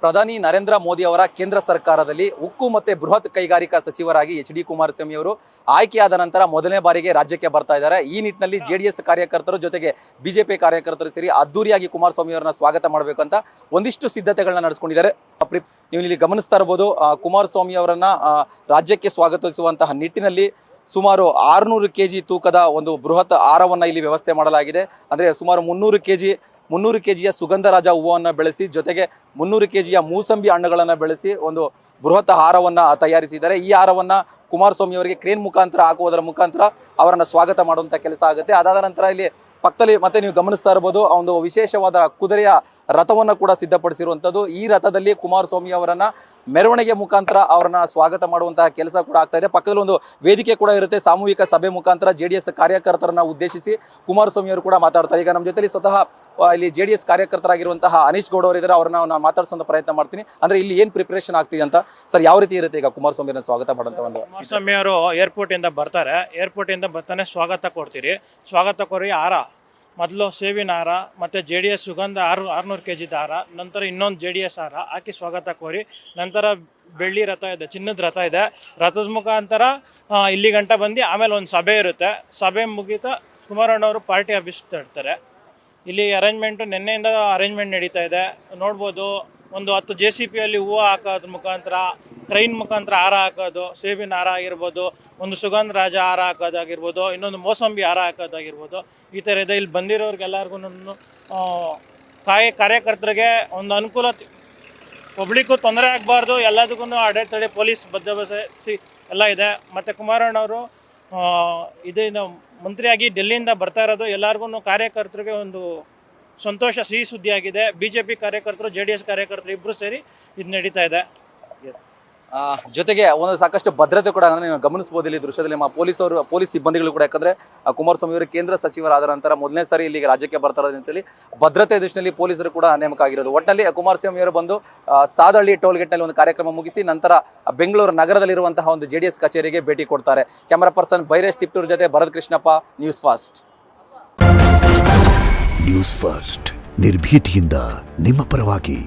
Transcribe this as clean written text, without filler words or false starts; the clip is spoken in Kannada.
ಪ್ರಧಾನಿ ನರೇಂದ್ರ ಮೋದಿ ಅವರ ಕೇಂದ್ರ ಸರ್ಕಾರದಲ್ಲಿ ಉಕ್ಕು ಮತ್ತು ಬೃಹತ್ ಕೈಗಾರಿಕಾ ಸಚಿವರಾಗಿ ಎಚ್.ಡಿ. ಕುಮಾರಸ್ವಾಮಿ ಅವರು ಆಯ್ಕೆಯಾದ ನಂತರ ಮೊದಲನೇ ಬಾರಿಗೆ ರಾಜ್ಯಕ್ಕೆ ಬರ್ತಾ ಇದ್ದಾರೆ. ಈ ನಿಟ್ಟಿನಲ್ಲಿ ಜೆಡಿಎಸ್ ಕಾರ್ಯಕರ್ತರು ಜೊತೆಗೆ ಬಿಜೆಪಿ ಕಾರ್ಯಕರ್ತರು ಸೇರಿ ಅದ್ದೂರಿಯಾಗಿ ಕುಮಾರಸ್ವಾಮಿ ಅವರನ್ನ ಸ್ವಾಗತ ಮಾಡಬೇಕು ಅಂತ ಒಂದಿಷ್ಟು ಸಿದ್ಧತೆಗಳನ್ನ ನಡೆಸಿಕೊಂಡಿದ್ದಾರೆ. ನೀವು ಇಲ್ಲಿ ಗಮನಿಸ್ತಾ ಇರಬಹುದು, ಕುಮಾರಸ್ವಾಮಿ ಅವರನ್ನ ರಾಜ್ಯಕ್ಕೆ ಸ್ವಾಗತಿಸುವಂತಹ ನಿಟ್ಟಿನಲ್ಲಿ ಸುಮಾರು 600 kg ತೂಕದ ಒಂದು ಬೃಹತ್ ಹಾರವನ್ನು ಇಲ್ಲಿ ವ್ಯವಸ್ಥೆ ಮಾಡಲಾಗಿದೆ. ಅಂದರೆ ಸುಮಾರು 300 kgಯ ಸುಗಂಧರಾಜ ಹೂವನ್ನು ಬೆಳೆಸಿ ಜೊತೆಗೆ 300 kgಯ ಮೂಸಂಬಿ ಹಣ್ಣುಗಳನ್ನು ಬೆಳೆಸಿ ಒಂದು ಬೃಹತ್ ಹಾರವನ್ನು ತಯಾರಿಸಿದ್ದಾರೆ. ಈ ಹಾರವನ್ನು ಕುಮಾರಸ್ವಾಮಿ ಅವರಿಗೆ ಕ್ರೇನ್ ಮುಖಾಂತರ ಹಾಕುವುದರ ಮುಖಾಂತರ ಅವರನ್ನು ಸ್ವಾಗತ ಮಾಡುವಂಥ ಕೆಲಸ ಆಗುತ್ತೆ. ಅದಾದ ನಂತರ ಇಲ್ಲಿ ಪಕ್ಕದಲ್ಲಿ ಮತ್ತೆ ನೀವು ಗಮನಿಸ್ತಾ ಇರಬಹುದು, ಒಂದು ವಿಶೇಷವಾದ ಕುದುರೆಯ ರಥವನ್ನು ಕೂಡ ಸಿದ್ಧಪಡಿಸಿರುವಂಥದ್ದು. ಈ ರಥದಲ್ಲಿ ಕುಮಾರಸ್ವಾಮಿ ಅವರನ್ನ ಮೆರವಣಿಗೆ ಮುಖಾಂತರ ಅವರನ್ನ ಸ್ವಾಗತ ಮಾಡುವಂತಹ ಕೆಲಸ ಕೂಡ ಆಗ್ತಾ ಇದೆ. ಪಕ್ಕದಲ್ಲಿ ಒಂದು ವೇದಿಕೆ ಕೂಡ ಇರುತ್ತೆ. ಸಾಮೂಹಿಕ ಸಭೆ ಮುಖಾಂತರ ಜೆಡಿಎಸ್ ಕಾರ್ಯಕರ್ತರನ್ನ ಉದ್ದೇಶಿಸಿ ಕುಮಾರಸ್ವಾಮಿ ಅವರು ಕೂಡ ಮಾತಾಡ್ತಾರೆ. ಈಗ ನಮ್ಮ ಜೊತೆಲಿ ಸ್ವತಃ ಇಲ್ಲಿ ಜೆಡಿಎಸ್ ಕಾರ್ಯಕರ್ತರಾಗಿರುವಂತಹ ಅನೀಶ್ ಗೌಡ ಅವರಿದ್ದಾರೆ. ಅವ್ರನ್ನ ನಾನು ಮಾತಾಡ್ಸೋ ಪ್ರಯತ್ನ ಮಾಡ್ತೀನಿ. ಅಂದ್ರೆ ಇಲ್ಲಿ ಏನ್ ಪ್ರಿಪರೇಷನ್ ಆಗ್ತಿದೆ ಅಂತ ಸರ್, ಯಾವ ರೀತಿ ಇರುತ್ತೆ ಈಗ ಕುಮಾರಸ್ವಾಮಿ ಅವರನ್ನ ಸ್ವಾಗತ ಮಾಡುವಂತ ಒಂದು? ಕುಮಾರಸ್ವಾಮಿ ಅವರು ಏರ್ಪೋರ್ಟ್ ಇಂದ ಬರ್ತಾರೆ, ಏರ್ಪೋರ್ಟ್ ಇಂದ ಬರ್ತಾನೆ ಸ್ವಾಗತ ಕೊಡ್ತೀರಿ. ಸ್ವಾಗತ ಕೊಡಿ ಹಾರ, ಮೊದಲು ಸೇವಿನ ಹಾರ ಮತ್ತು JDS ಸುಗಂಧ 600 kg ಹಾರ, ನಂತರ ಇನ್ನೊಂದು JDS ಹಾರ ಹಾಕಿ ಸ್ವಾಗತ ಕೋರಿ, ನಂತರ ಬೆಳ್ಳಿ ರಥ ಇದೆ, ಚಿನ್ನದ ರಥ ಇದೆ. ರಥದ ಮುಖಾಂತರ ಇಲ್ಲಿ ಗಂಟ ಬಂದು ಆಮೇಲೆ ಒಂದು ಸಭೆ ಇರುತ್ತೆ. ಸಭೆ ಮುಗಿತಾ ಕುಮಾರಣ್ಣವರು ಪಾರ್ಟಿ ಆಫೀಸ್ ತರ್ತಾರೆ. ಇಲ್ಲಿ ಅರೇಂಜ್ಮೆಂಟು ನಿನ್ನೆಯಿಂದ ಅರೇಂಜ್ಮೆಂಟ್ ನಡೀತಾ ಇದೆ. ನೋಡ್ಬೋದು, ಒಂದು 10 JCPಯಲ್ಲಿ ಹೂವು ಹಾಕೋದ್ರ ಮುಖಾಂತರ, ಕ್ರೈನ್ ಮುಖಾಂತರ ಹಾರ ಹಾಕೋದು, ಸೇಬಿನ ಹಾರ ಆಗಿರ್ಬೋದು, ಒಂದು ಸುಗಂಧ ರಾಜ ಹಾರ ಹಾಕೋದಾಗಿರ್ಬೋದು, ಇನ್ನೊಂದು ಮೋಸಂಬಿ ಹಾರ ಹಾಕೋದಾಗಿರ್ಬೋದು. ಈ ಥರ ಇದೆ. ಇಲ್ಲಿ ಬಂದಿರೋರಿಗೆಲ್ಲರಿಗೂ ಕಾರ್ಯಕರ್ತರಿಗೆ ಒಂದು ಅನುಕೂಲ, ಪಬ್ಲಿಕ್ಕು ತೊಂದರೆ ಆಗಬಾರ್ದು, ಎಲ್ಲದಕ್ಕೂ ಅಡೆತಡೆ ಪೊಲೀಸ್ ಬಂದೋಬಸ್ತಿ ಎಲ್ಲ ಇದೆ. ಮತ್ತು ಕುಮಾರಣ್ಣವರು ಇದರಿಂದ ಮಂತ್ರಿಯಾಗಿ ಡೆಲ್ಲಿಯಿಂದ ಬರ್ತಾ ಇರೋದು ಎಲ್ಲರಿಗೂ ಕಾರ್ಯಕರ್ತರಿಗೆ ಒಂದು ಸಂತೋಷ, ಸಿಹಿ ಸುದ್ದಿಯಾಗಿದೆ. BJP ಕಾರ್ಯಕರ್ತರು JDS ಕಾರ್ಯಕರ್ತರು ಇಬ್ಬರು ಸೇರಿ ಇದು ನಡೀತಾ ಇದೆ. ಜೊತೆಗೆ ಒಂದು ಸಾಕಷ್ಟು ಭದ್ರತೆ ಕೂಡ ನೀವು ಗಮನಿಸಬಹುದು ಇಲ್ಲಿ ದೃಶ್ಯದಲ್ಲಿ. ಪೊಲೀಸ್ ಸಿಬ್ಬಂದಿಗಳು ಕೂಡ, ಯಾಕಂದ್ರೆ ಕುಮಾರಸ್ವಾಮಿ ಅವರು ಕೇಂದ್ರ ಸಚಿವರಾದ ನಂತರ ಮೊದಲನೇ ಸಾರಿ ಇಲ್ಲಿಗೆ ರಾಜ್ಯಕ್ಕೆ ಬರ್ತಾ ಇರೋದು ಅಂತೇಳಿ ಭದ್ರತೆ ದೃಷ್ಟಿಯಲ್ಲಿ ಪೊಲೀಸರು ಕೂಡ ನೇಮಕ ಆಗಿರೋದು. ಒಟ್ಟಿನಲ್ಲಿ ಕುಮಾರಸ್ವಾಮಿ ಅವರು ಬಂದು ಸಾದಹಳ್ಳಿ ಟೋಲ್ಗೇಟ್ ನಲ್ಲಿ ಒಂದು ಕಾರ್ಯಕ್ರಮ ಮುಗಿಸಿ ನಂತರ ಬೆಂಗಳೂರು ನಗರದಲ್ಲಿರುವಂತಹ ಒಂದು JDS ಕಚೇರಿಗೆ ಭೇಟಿ ಕೊಡ್ತಾರೆ. ಕ್ಯಾಮರಾ ಪರ್ಸನ್ ಬೈರೇಶ್ ತಿಪ್ಟೂರ್ ಜೊತೆ Bharath Krishnappa, news first. News first ನಿರ್ಭೀತಿಯಿಂದ ನಿಮ್ಮ ಪರವಾಗಿ.